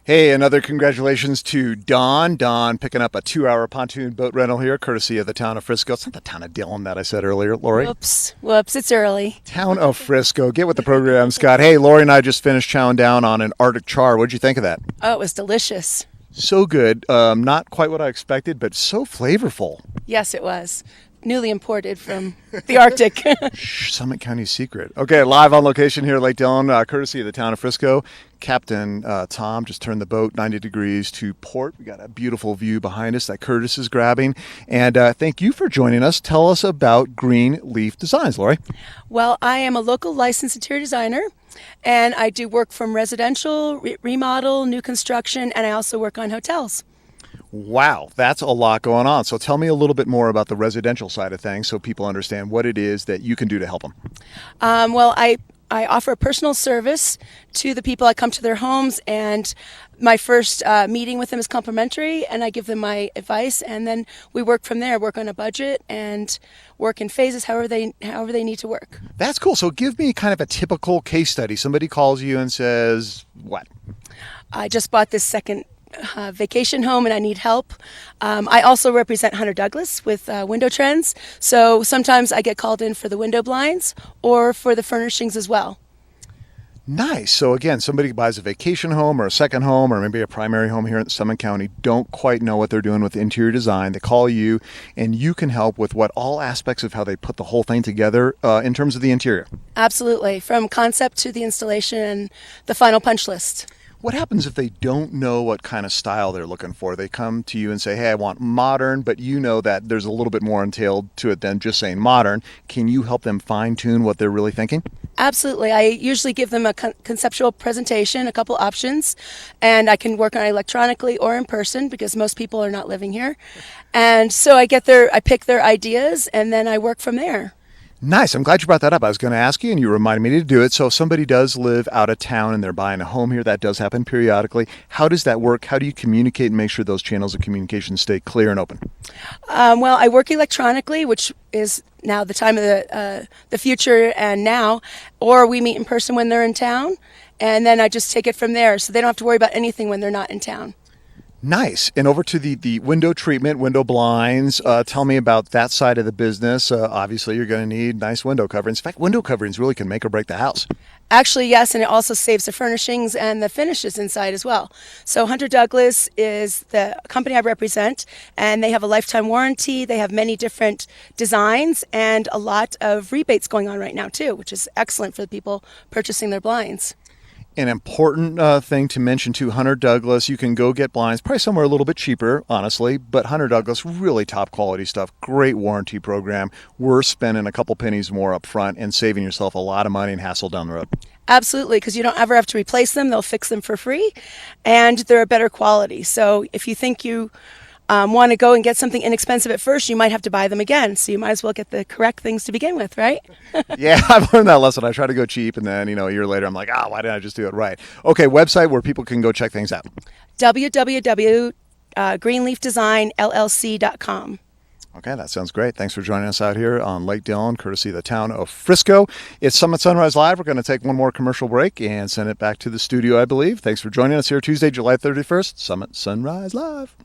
Hey, another congratulations to Don. Don picking up a 2-hour pontoon boat rental here, courtesy of the town of Frisco. It's not the town of Dillon that I said earlier, Lori. Whoops, it's early. Town of Frisco. Get with the program, Scott. Hey, Lori and I just finished chowing down on an Arctic char. What'd you think of that? Oh, it was delicious. So good. Not quite what I expected, but so flavorful. Yes, it was. Newly imported from the Arctic. Shh, Summit County secret. Okay, live on location here at Lake Dillon, courtesy of the town of Frisco. Captain Tom just turned the boat 90 degrees to port. We got a beautiful view behind us that Curtis is grabbing. And thank you for joining us. Tell us about Green Leaf Designs, Lori. Well, I am a local licensed interior designer, and I do work from residential, remodel, new construction, and I also work on hotels. Wow, that's a lot going on. So tell me a little bit more about the residential side of things so people understand what it is that you can do to help them. I offer a personal service to the people. I come to their homes, and my first meeting with them is complimentary, and I give them my advice, and then we work from there, work on a budget, and work in phases however they need to work. That's cool. So give me kind of a typical case study. Somebody calls you and says, what? I just bought this second vacation home and I need help. I also represent Hunter Douglas with Window Trends, so sometimes I get called in for the window blinds or for the furnishings as well. Nice. So again, somebody buys a vacation home or a second home or maybe a primary home here in Summit County, don't quite know what they're doing with interior design. They call you and you can help with what all aspects of how they put the whole thing together in terms of the interior. Absolutely. From concept to the installation and the final punch list. What happens if they don't know what kind of style they're looking for? They come to you and say, hey, I want modern, but you know that there's a little bit more entailed to it than just saying modern. Can you help them fine tune what they're really thinking? Absolutely. I usually give them a conceptual presentation, a couple options, and I can work on it electronically or in person because most people are not living here. And so I pick their ideas, and then I work from there. Nice. I'm glad you brought that up. I was going to ask you, and you reminded me to do it. So if somebody does live out of town and they're buying a home here, that does happen periodically. How does that work? How do you communicate and make sure those channels of communication stay clear and open? Well, I work electronically, which is now the time of the future and now, or we meet in person when they're in town, and then I just take it from there so they don't have to worry about anything when they're not in town. Nice. And over to the window treatment, window blinds. Tell me about that side of the business. Obviously, you're going to need nice window coverings. In fact, window coverings really can make or break the house. Actually, yes, and it also saves the furnishings and the finishes inside as well. So Hunter Douglas is the company I represent, and they have a lifetime warranty. They have many different designs and a lot of rebates going on right now, too, which is excellent for the people purchasing their blinds. An important thing to mention to Hunter Douglas, you can go get blinds, probably somewhere a little bit cheaper, honestly, but Hunter Douglas, really top quality stuff, great warranty program. We're spending a couple pennies more up front and saving yourself a lot of money and hassle down the road. Absolutely, because you don't ever have to replace them. They'll fix them for free, and they're a better quality. So if you think you want to go and get something inexpensive at first, you might have to buy them again. So you might as well get the correct things to begin with, right? Yeah, I've learned that lesson. I try to go cheap, and then, a year later, I'm like, why didn't I just do it right? Okay, website where people can go check things out. www.greenleafdesignllc.com. Okay, that sounds great. Thanks for joining us out here on Lake Dillon, courtesy of the town of Frisco. It's Summit Sunrise Live. We're going to take one more commercial break and send it back to the studio, I believe. Thanks for joining us here Tuesday, July 31st, Summit Sunrise Live.